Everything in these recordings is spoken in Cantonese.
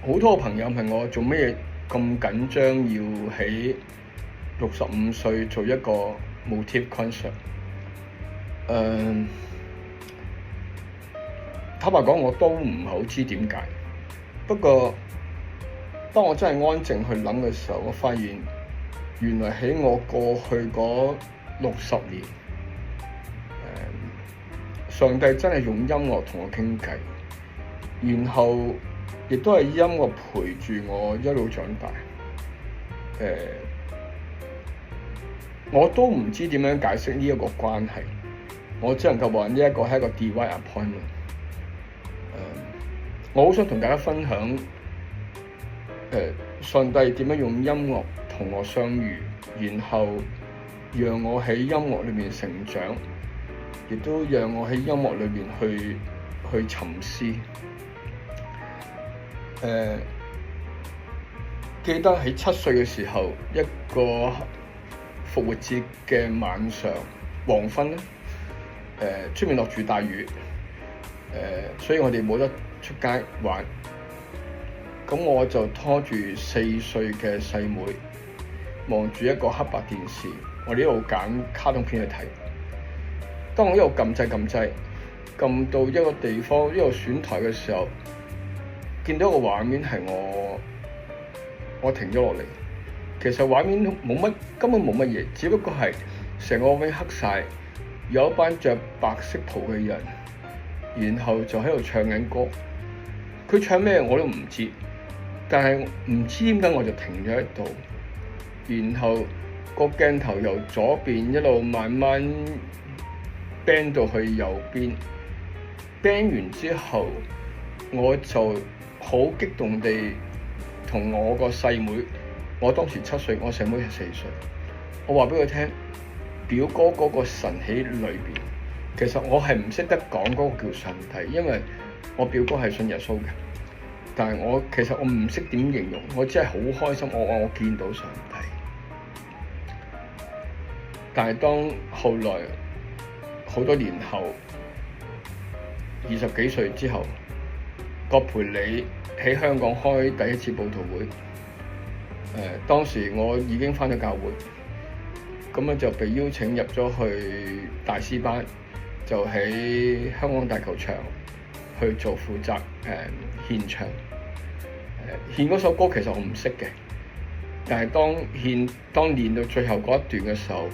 好多朋友問我做咩咁緊張要喺65歲做一個 motive concert。坦白講，我都唔係好知點解。不過，當我真係安靜去諗嘅時候，我發現原來喺我過去嗰60年，上帝真係用音樂同我傾偈，然後亦都係音樂陪住我一路長大。我都唔知點樣解釋呢一個關係，我只能夠話呢一個係一個 divine appointment。我好想同大家分享，上帝點樣用音樂同我相遇，然後讓我喺音樂裏面成長，亦都讓我喺音樂裏面去沉思。記得喺7歲嘅時候，一個復活節嘅晚上黃昏咧，出面落住大雨，所以我哋冇得出街玩。咁我就拖住4歲嘅細妹，望住一個黑白電視，我哋一路揀卡通片去睇。當我一路撳掣，撳到一個地方一路選台嘅時候，見到一個畫面係我停咗落嚟。其實畫面根本冇乜嘢，只不過係成個畫面黑晒，有一班着白色袍嘅人，然後就喺度唱緊歌。佢唱咩我都唔知，但係唔知點解我就停咗喺度。然後個鏡頭由左邊一路慢慢 bend 到去右邊，bend 完之後我就好激動地同我個細妹，我當時7歲，我細妹係4歲。我話俾佢聽，表哥嗰個神喺裏邊。其實我係唔識得講嗰個叫上帝，因為我表哥係信耶穌嘅。但係其實我唔識點形容，我只係好開心。我見到上帝。但係當後來好多年後，20幾歲之後，葛培理喺香港開第一次佈道會。當時我已經返咗教會，咁樣就被邀請入咗去大師班，就喺香港大球場去做負責獻唱。獻嗰首歌其實我唔識嘅，但係當練到最後嗰一段嘅時候，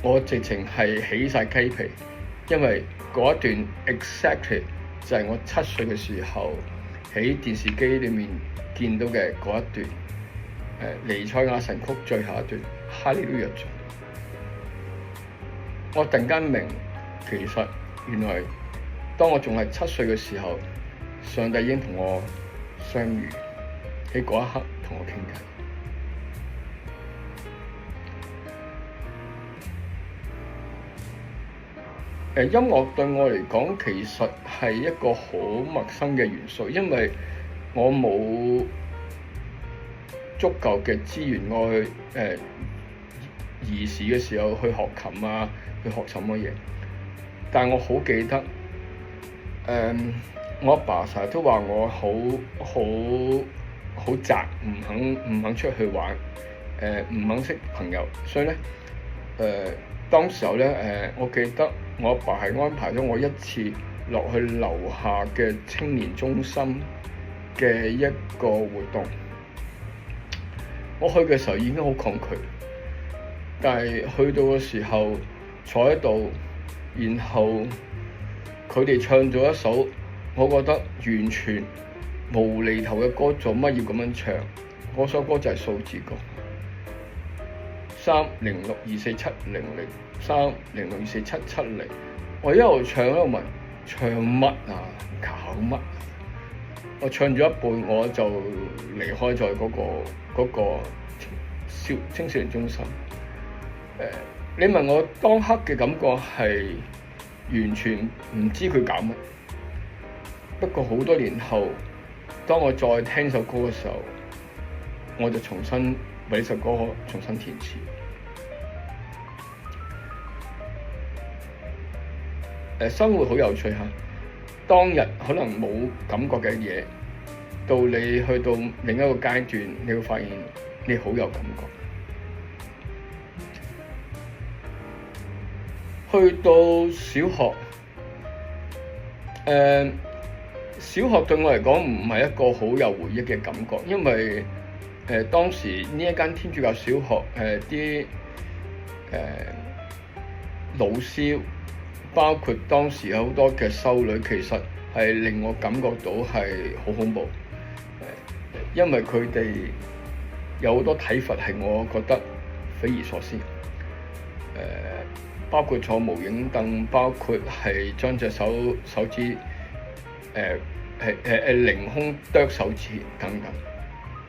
我直情係起晒雞皮，因為嗰一段 exactly 就係我7歲嘅時候喺電視機裏面見到嘅嗰一段。彌賽亞神曲最後一段哈利路亞。我突然間明，其實原來當我仲係7歲嘅時候，上帝已經同我相遇，喺嗰一刻同我傾偈。音樂對我嚟講其實係一個好陌生嘅元素，因為我冇足夠嘅資源，我去兒時嘅時候去學琴啊，去學什麼嘢。但我好記得，我阿爸成日都話我好宅，唔肯出去玩，唔肯識朋友。所以咧，當時候咧，我記得我阿爸係安排咗我一次落去樓下嘅青年中心嘅一個活動。我去嘅時候已經好抗拒，但係去到嘅時候坐喺度，然後佢哋唱咗一首我覺得完全無厘頭嘅歌，做乜要咁樣唱？嗰首歌就係數字歌，30624700306247770。我一路唱一路問，唱乜啊？搞乜？我唱咗一半，我就離開咗嗰個青少年中心。你問我當刻嘅感覺係完全唔知佢搞乜。不過好多年後，當我再聽首歌嘅時候，我就重新為呢首歌重新填詞。生活好有趣嚇，當日可能冇感覺嘅嘢，到你去到另一個階段，你會發現你好有感覺。去到小學，小學對我嚟講唔係一個好有回憶嘅感覺，因為當時呢一間天主教小學啲老師，包括當時有好多嘅修女，其實係令我感覺到係好恐怖。因為佢哋有好多睇法係我覺得匪夷所思。包括坐無影凳，包括係將隻手指凌空剁手指等等。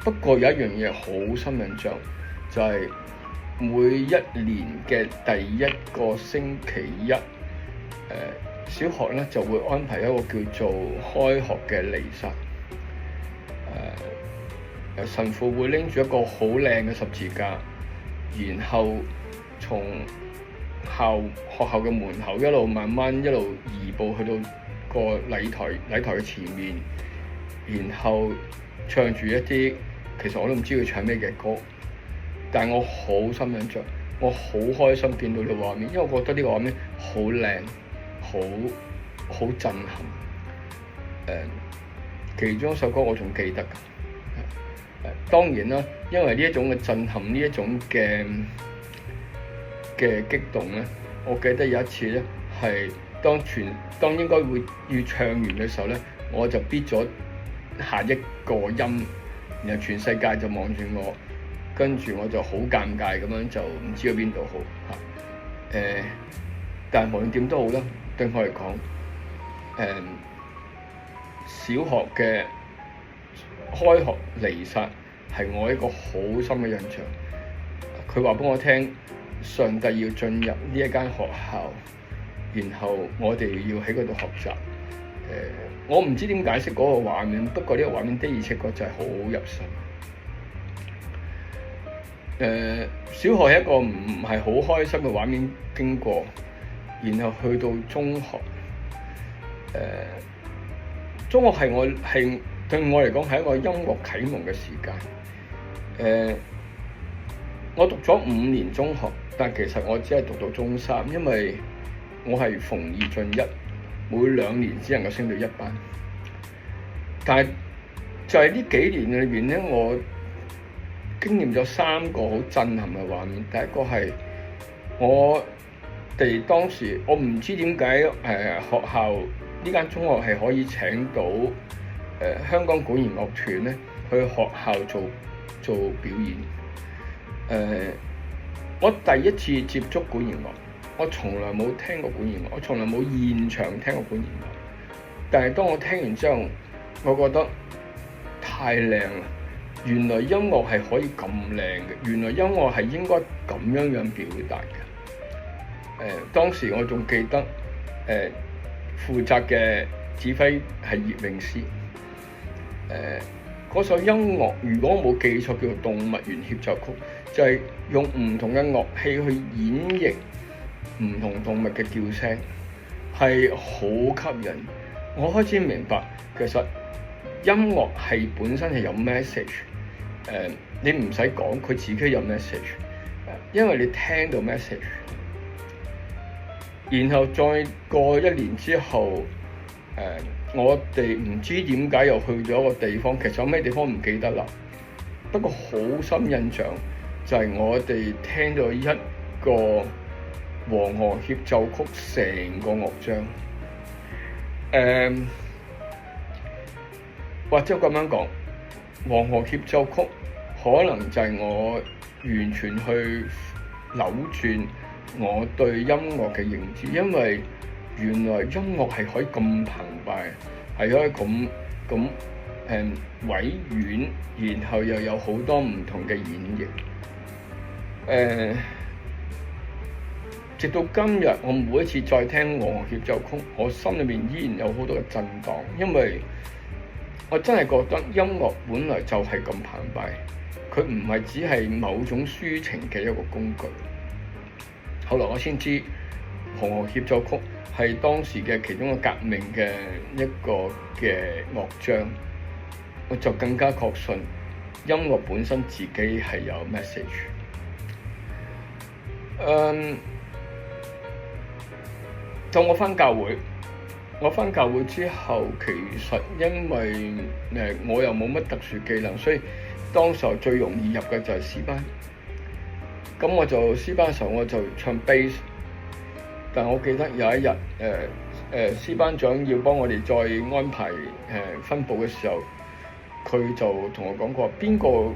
不過有一樣嘢好深印象，就係每一年嘅第一個星期一，小學咧就會安排一個叫做開學嘅彌撒。神父會拎住一個好靚嘅十字架，然後從學校嘅門口一路慢慢一路移步去到個禮台嘅前面，然後唱住一啲其實我都唔知佢唱咩嘅歌，但係我好深印象，我好開心見到呢個畫面，因為我覺得呢個畫面好靚，好震撼。其中一首歌我仲記得。當然啦，因為呢一種嘅震撼，呢一種嘅激動咧，我記得有一次咧，係當應該會要唱完嘅時候咧，我就逼咗下一個音，然後全世界就望住我，跟住我就好尷尬咁樣就唔知去邊度好嚇。但係無論點都好啦，對我嚟講，小學嘅開學彌撒係我一個好深嘅印象。佢話俾我聽，上帝要進入呢一間學校，然後我哋要喺嗰度學習。我唔知點解釋嗰個畫面，不過呢個畫面的而且確就係好入心。小學係一個唔係好開心嘅畫面經過，然後去到中學。中學係對我嚟講係一個音樂啟蒙嘅時間。我讀咗5年中學，但其實我只係讀到中3，因為我係逢2進1，每2年只能夠升到1班。但係就係呢幾年裏邊咧，我經驗咗3個好震撼嘅畫面。第一個係我哋當時，我唔知點解學校呢間中學係可以請到香港管弦樂團咧去學校做表演。我第一次接觸管弦樂，我從來冇聽過管弦樂，我從來冇現場聽過管弦樂。但係當我聽完之後，我覺得太靚啦！原來音樂係可以咁靚嘅，原來音樂係應該咁樣表達嘅。當時我仲記得負責嘅指揮係葉詠詩。嗰首音樂，如果我冇記錯，叫做《動物園協奏曲》，就係用唔同嘅樂器去演繹唔同動物嘅叫聲，係好吸引。我開始明白，其實音樂係本身係有 message。你唔使講，佢自己有 message。因為你聽到 message，然後再過1年之後，我哋唔知點解又去咗一個地方，其實有咩地方唔記得啦。不過好深印象就係我哋聽到一個黃河協奏曲成個樂章。或者咁樣講，黃河協奏曲可能就係我完全去扭轉我對音樂嘅認知，因為原來音樂係可以咁澎湃，係可以咁委婉，然後又有好多唔同嘅演繹。直到今日，我每一次再聽黃河協奏曲，我心裏面依然有好多嘅震盪，因為我真係覺得音樂本來就係咁澎湃，佢唔係只係某種抒情嘅一個工具。後來我先知黃河協奏曲係當時嘅其中一個革命嘅一個嘅樂章。我就更加確信音樂本身自己係有 message。就我返教會之後，其實因為我又冇乜特殊技能，所以當時候最容易入嘅就係詩班。咁我就詩班嘅時候我就唱 bass， 但我記得有一日詩班長要幫我哋再安排分佈嘅時候，佢就同我講過：邊個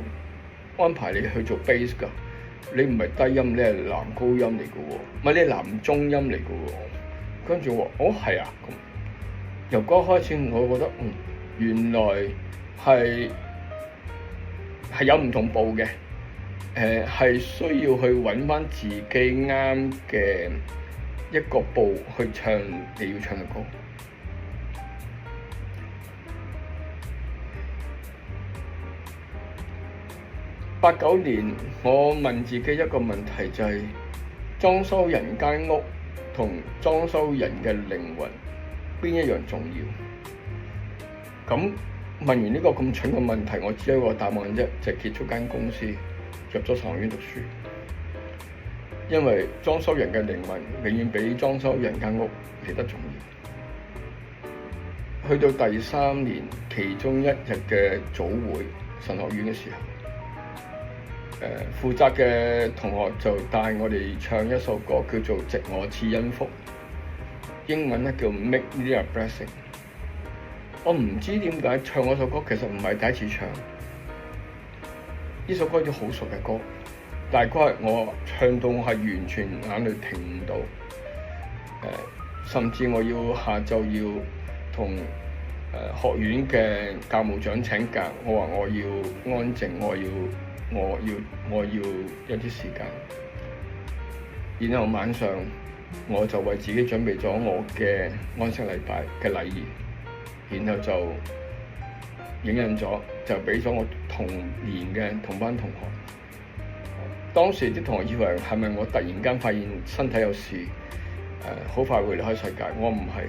安排你去做 bass 㗎？你唔係低音，你係男高音嚟嘅喎，唔係你係男中音嚟嘅喎。跟住我，哦係啊，咁由嗰開始，我覺得原來係有唔同步嘅，係需要去揾翻自己啱嘅一個步去唱你要唱嘅歌。89年，我問自己一個問題，就係裝修人間屋同裝修人嘅靈魂，邊一樣重要？咁問完呢個咁蠢嘅問題，我只有一個答案啫，就係結束間公司，入咗神學院讀書。因為裝修人嘅靈魂永遠比裝修人間屋嚟得重要。去到第3年，其中一日嘅早會，神學院嘅時候，負責嘅同學就帶我哋唱一首歌，叫做《藉我賜恩福》，英文咧叫 Make Me a Blessing。我唔知點解唱嗰首歌，其實唔係第一次唱。呢首歌都好熟嘅歌，但係嗰日我唱到我係完全眼淚停唔到，甚至我要下晝要同學院嘅教務長請假，我話我要安靜，我要一啲時間。然後晚上我就為自己準備咗我嘅安息禮拜嘅禮儀，然後就影印咗，就俾咗我同年嘅同班同學。當時啲同學以為係咪我突然間發現身體有事，好快會離開世界。我唔係，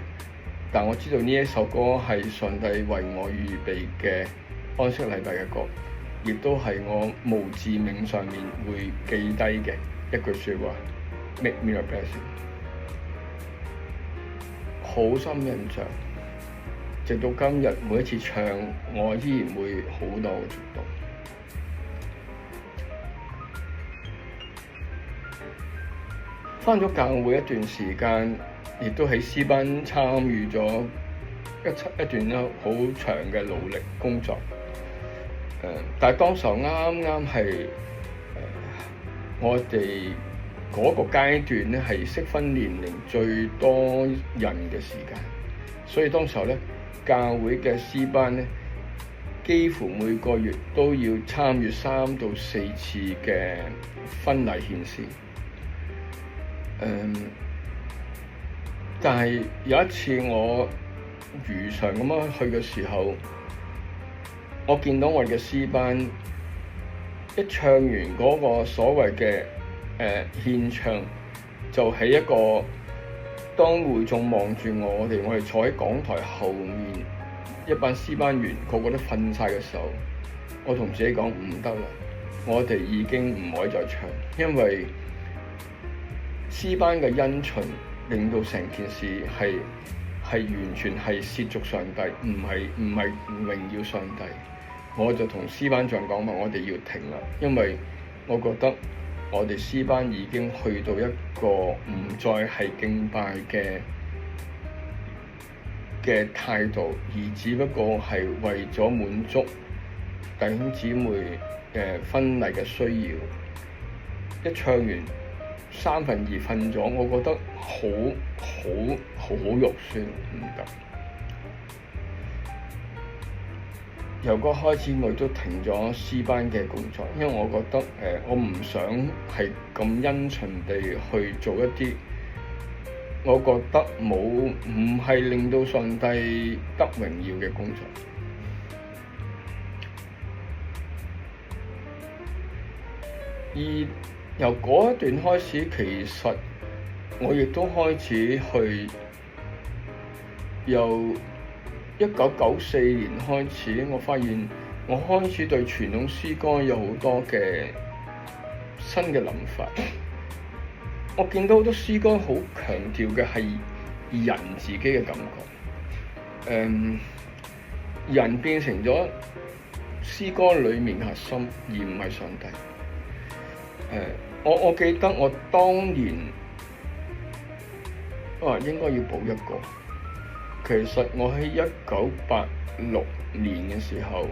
但我知道呢一首歌係上帝為我預備嘅安息禮拜嘅歌，亦都係我墓誌銘上面會記低嘅一句説話 ，Make me a blessing， 好深印象。直到今日每一次唱，我依然會好多觸動。返咗教會一段時間，亦都喺詩班參與咗一段好長嘅努力工作。但係當時候啱啱係我哋嗰個階段咧，係適婚年齡最多人嘅時間，所以當時候咧，教會嘅詩班咧，幾乎每個月都要參與3到4次嘅婚禮獻詩。但係有一次我如常咁樣去嘅時候，我見到我哋嘅詩班一唱完嗰個所謂嘅獻唱，就喺一個當會眾望住我哋坐喺講台後面，一班詩班員個個都瞓晒嘅時候，我同自己講唔得啦，我哋已經唔可以再唱，因為詩班嘅恩循令到成件事係完全係褻瀆上帝，唔係榮耀上帝。我就同詩班長講話，我哋要停啦，因為我覺得我哋詩班已經去到一個唔再係敬拜嘅態度，而只不過係為咗滿足弟兄姊妹婚禮嘅需要。一唱完2/3瞓咗，我覺得好肉酸，唔得。由嗰開始，我都停咗詩班嘅工作，因為我覺得我唔想係咁因循地去做一啲我覺得唔係令到上帝得榮耀嘅工作。而由嗰一段開始，其實我亦都開始去又1994年開始，我發現我開始對傳統詩歌有好多嘅新嘅諗法。我見到好多詩歌好強調嘅係人自己嘅感覺，人變成咗詩歌裡面嘅核心，而唔係上帝。我記得我當年應該要補一個。其實我喺1986年嘅時候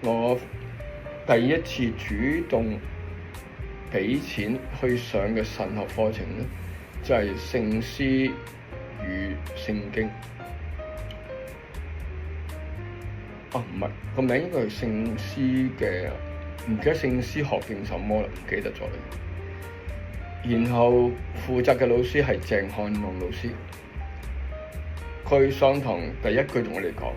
我第一次主動俾錢去上嘅神學課程咧，就係聖詩與聖經。唔係，個名應該係聖詩嘅，唔記得聖詩學定什麼啦，唔記得咗。然後負責嘅老師係鄭漢龍老師，佢上堂第一句同我哋講，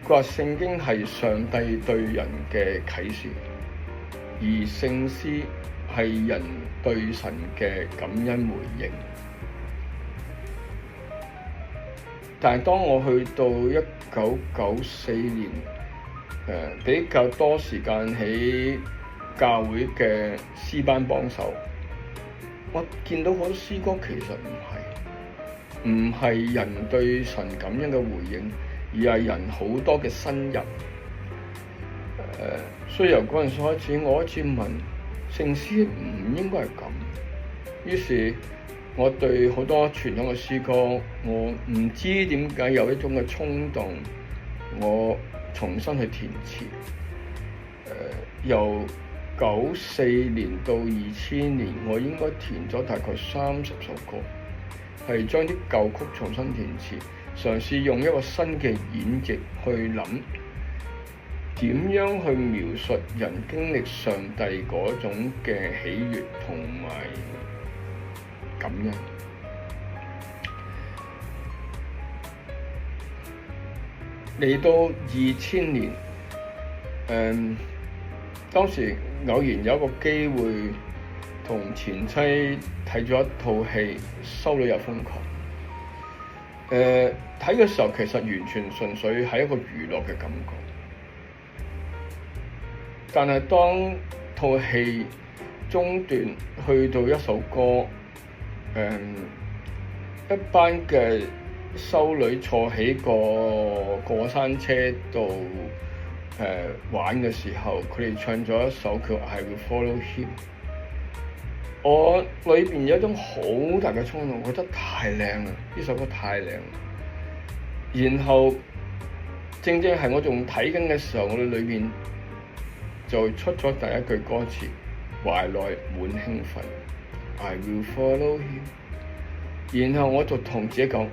佢話聖經係上帝對人嘅啟示，而聖詩係人對神嘅感恩回應。但係當我去到1994年，比較多時間喺教會嘅詩班幫手，我見到好多詩歌其實唔係人對神感恩嘅回應，而係人好多嘅新入。所以由嗰陣時開始，我開始問聖詩唔應該係咁。於是我對好多傳統嘅詩歌，我唔知點解有一種嘅衝動，我重新去填詞。由94年到2000年，我應該填咗大概30首歌，係將啲舊曲重新填詞，嘗試用一個新嘅演繹去諗點樣去描述人經歷上帝嗰種嘅喜悅同埋感恩。嚟到2000年，當時偶然有一個機會同前妻睇咗一套戲《修女又瘋狂》。睇嘅時候其實完全純粹係一個娛樂嘅感覺，但係當套戲中段去到一首歌，一班嘅修女坐喺個過山車度玩嘅時候，佢哋唱咗一首叫《I Will Follow Him》。我裏邊有一種好大嘅衝動，我覺得太靚啦！呢首歌太靚。然後正係我仲睇緊嘅時候，我哋裏邊就出咗第一句歌詞：懷內滿興奮 ，I will follow him。然後我就同自己講，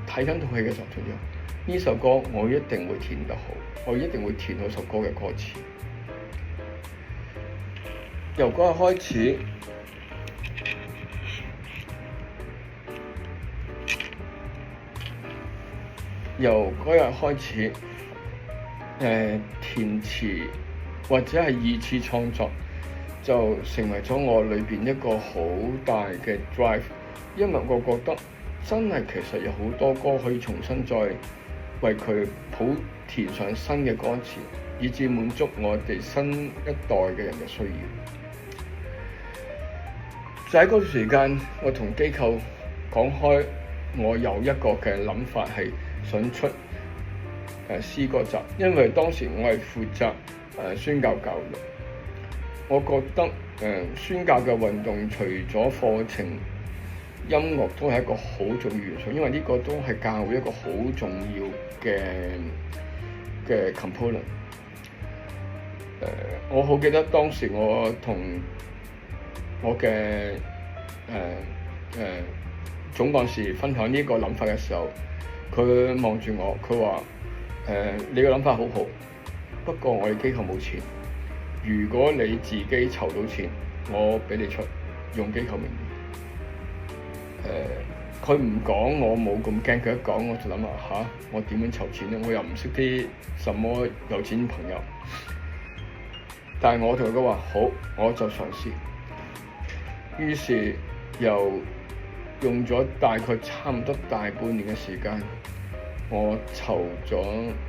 睇緊套戲嘅時候，呢首歌我一定會填得好，我一定會填好首歌嘅歌詞。由嗰日開始，填詞或者係二次創作就成為咗我裏邊一個好大嘅 drive， 因為我覺得真係其實有好多歌可以重新再為佢譜填上新嘅歌詞，以至滿足我哋新一代嘅人嘅需要。就喺嗰段時間，我同機構講開，我有一個嘅諗法係想出詩歌集，因為當時我係負責宣教教育。我覺得宣教嘅運動除咗課程，音樂都係一個好重要元素，因為呢個都係教會一個好重要嘅 component。我好記得當時我同我嘅總幹事分享呢個諗法嘅時候，佢望住我，佢話：你個諗法好好，不過我哋機構冇錢。如果你自己籌到錢，我俾你出，用機構名義。佢唔講，我冇咁驚；佢一講，我就諗下我點樣籌錢咧？我又唔識啲什麼有錢朋友。但係我同佢講話好，我就嘗試。於是又用咗大概差唔多大半年嘅時間，我籌咗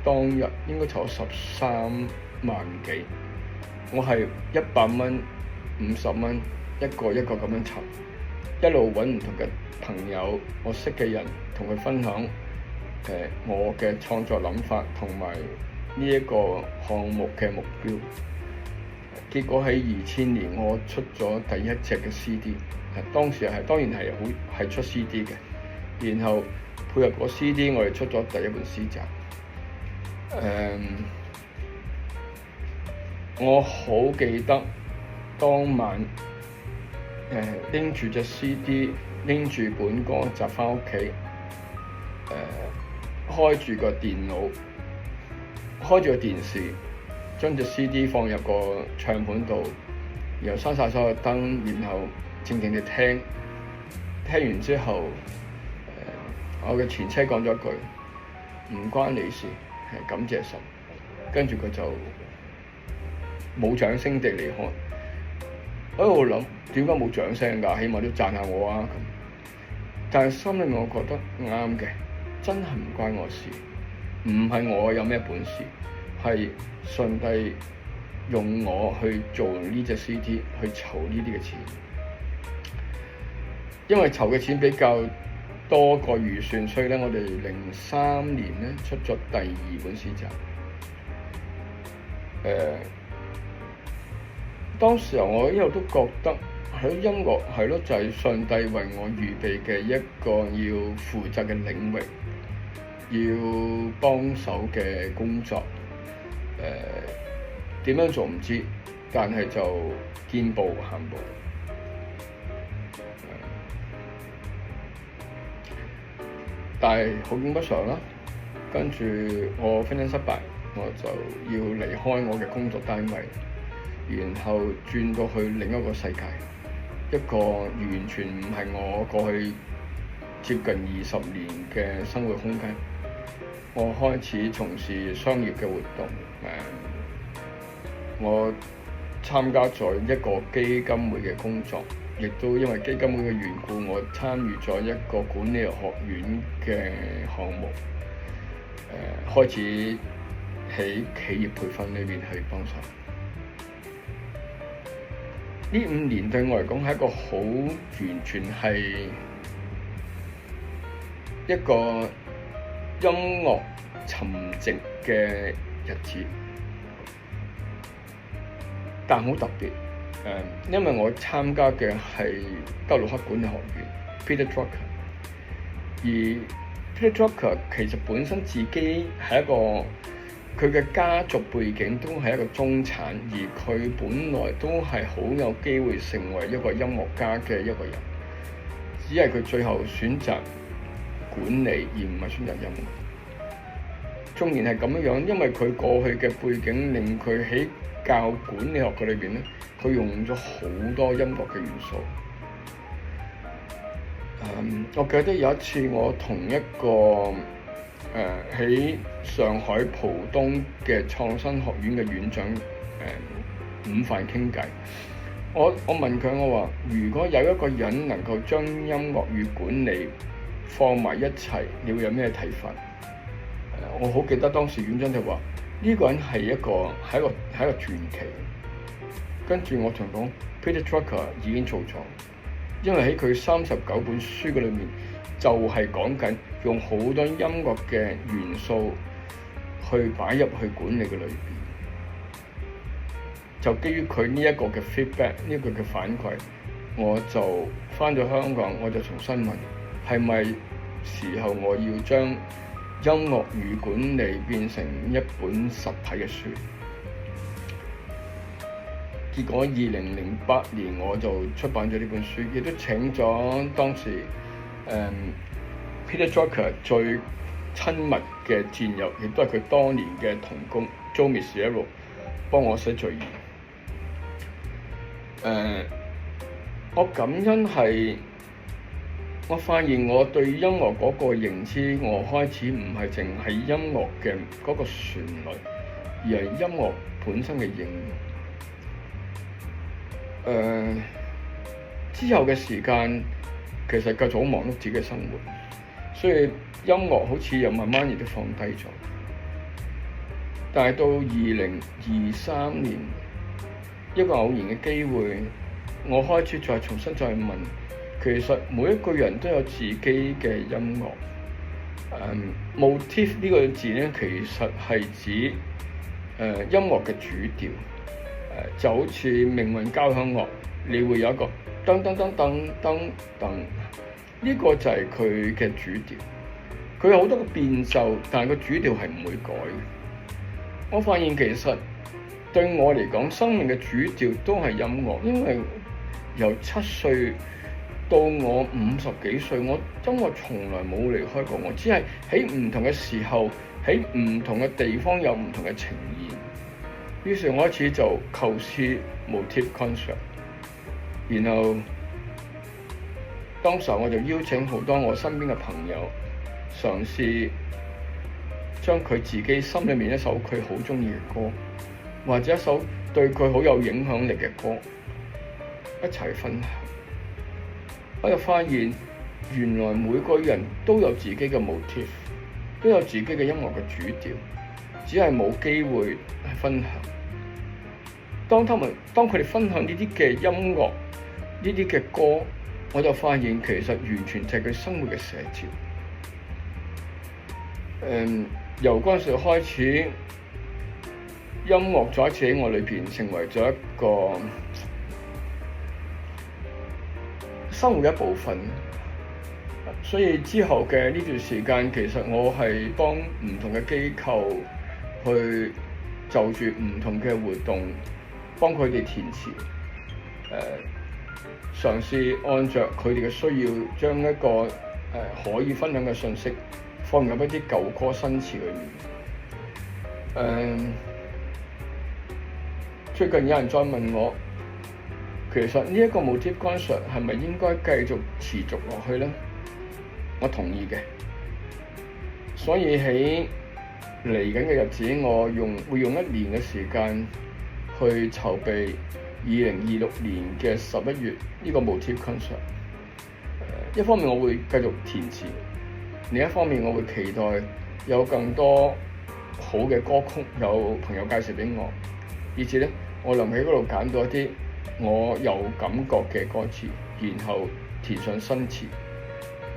當日應該籌咗13萬幾，我係100蚊、50蚊一個一個咁樣籌，一路揾唔同嘅朋友，我識嘅人同佢分享我嘅創作諗法同埋呢一個項目嘅目標。結果喺2000年我出咗第一隻嘅 CD， 當時當然係出 CD 嘅，然後配合個 CD 我哋出咗第一本詩集。我好記得當晚拎住隻 CD， 拎住本歌集返屋企，開住個電腦，開住個電視，將隻 CD 放入個唱盤度，然後閂晒所有燈，然後靜靜地聽。聽完之後，我嘅前妻講咗一句：唔關你事，係感謝神。跟住佢就冇掌聲地離開。喺度諗點解冇掌聲㗎？起碼都讚下我啊！咁，但係心裏面我覺得啱嘅，真係唔關我事，唔係我有咩本事，係上帝用我去做呢隻 CD 去籌呢啲嘅錢，因為籌嘅錢比較多過預算，所以咧我哋03年咧出咗第2本詩集。當時候我一路都覺得喺音樂係咯，就係上帝為我預備嘅一個要負責嘅領域，要幫手嘅工作。點樣做唔知，但係就見步行步。但係好景不常啦，跟住我婚姻失敗，我就要離開我嘅工作單位，然後轉到去另一個世界，一個完全唔係我過去接近20年嘅生活空間。我開始從事商業嘅活動，我參加咗一個基金會嘅工作，亦都因為基金會嘅緣故，我參與咗一個管理學院嘅項目，開始喺企業培訓裏面去幫手。呢5年對我嚟講係一個好完全係一個音樂沉寂嘅日子，但好特別。因為我參加嘅係德魯克管理學院 Peter Drucker， 而 Peter Drucker 其實本身自己係一個，佢嘅家族背景都係一個中產，而佢本來都係好有機會成為一個音樂家嘅一個人，只係佢最後選擇管理而唔係選擇音樂。縱然係咁樣，因為佢過去嘅背景令佢喺教管理學嘅裏邊咧，佢用咗好多音樂嘅元素。我記得有一次我同一個喺上海浦東嘅創新學院嘅院長午飯傾偈，我問佢，我話如果有一個人能夠將音樂與管理放埋一齊，你會有咩睇法？我好記得當時院長就話呢個人係一個傳奇。跟住我同佢講 Peter Drucker 已經做咗，因為喺佢39本書嘅裏面就係講緊用好多音樂嘅元素去擺入去管理嘅裏邊。就基於佢呢一個嘅 feedback， 呢一個嘅反饋，我就返咗香港，我就重新問係咪時候我要將音樂與管理變成一本實體嘅書。結果2008年我就出版咗呢本書，亦都請咗當時Peter Drucker 最親密嘅戰友，亦都係佢當年嘅同工 Joe Masiello 幫我寫序言。我感恩係我發現我對音樂嗰個認知，我開始唔係淨係音樂嘅嗰個旋律，而係音樂本身嘅應用。之後嘅時間，其實繼續好忙碌自己嘅生活，所以音樂好似又慢慢亦都放低咗。但係到2023年，一個偶然嘅機會，我開始再重新再問，其實每一個人都有自己嘅音樂。motif 呢個字咧，其實係指音樂嘅主調。就好似命運交響樂，你會有一個噔噔噔噔噔噔，呢個就係佢嘅主調。佢有好多個變奏，但係個主調係唔會改嘅。我發現其實對我嚟講，生命嘅主調都係音樂，因為由7歲到我50幾歲，我音樂從來冇離開過我，只係喺唔同嘅時候，喺唔同嘅地方有唔同嘅呈現。於是我開始就構思 motif concert， 然後當時我就邀請好多我身邊嘅朋友，嘗試將佢自己心裏面一首佢好鍾意嘅歌，或者一首對佢好有影響力嘅歌，一齊分享。我就發現原來每個人都有自己嘅 motif， 都有自己嘅音樂嘅主調，只係冇機會去分享。當佢哋分享呢啲嘅音樂、呢啲嘅歌，我就發現其實完全就係佢生活嘅寫照。由嗰陣時開始，音樂再一次喺我裏邊成為咗一個生活嘅一部分。所以之後嘅呢段時間，其實我係幫唔同嘅機構去就住唔同嘅活動，幫佢哋填詞，嘗試按照佢哋嘅需要，將一個可以分享嘅信息放入一啲舊歌新詞裏面。最近有人再問我，其實呢一個 motif concert 係咪應該繼續持續落去呢？我同意嘅。所以喺嚟緊嘅日子，我會用1年嘅時間去籌備2026年嘅11月呢個 motif concert。一方面我會繼續填詞，另一方面我會期待有更多好嘅歌曲有朋友介紹俾我，以至咧我能喺嗰度揀到一啲我有感覺嘅歌詞，然後填上新詞，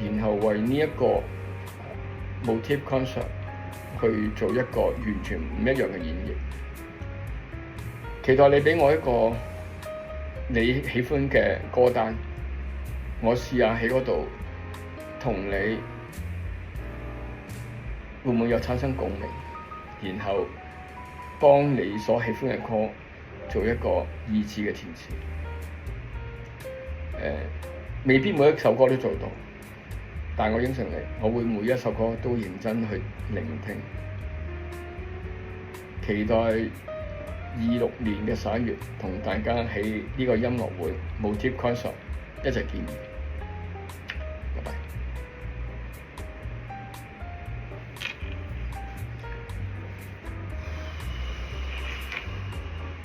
然後為呢一個motif concert去做一個完全唔一樣嘅演繹。期待你俾我一個你喜歡嘅歌單，我試下喺嗰度同你會唔會有產生共鳴，然後幫你所喜歡嘅歌做一個2次嘅填詞。未必每一首歌都做到，但我應承你，我會每一首歌都認真去聆聽。期待26年嘅11月同大家喺呢個音樂會 motif concert 一齊見面。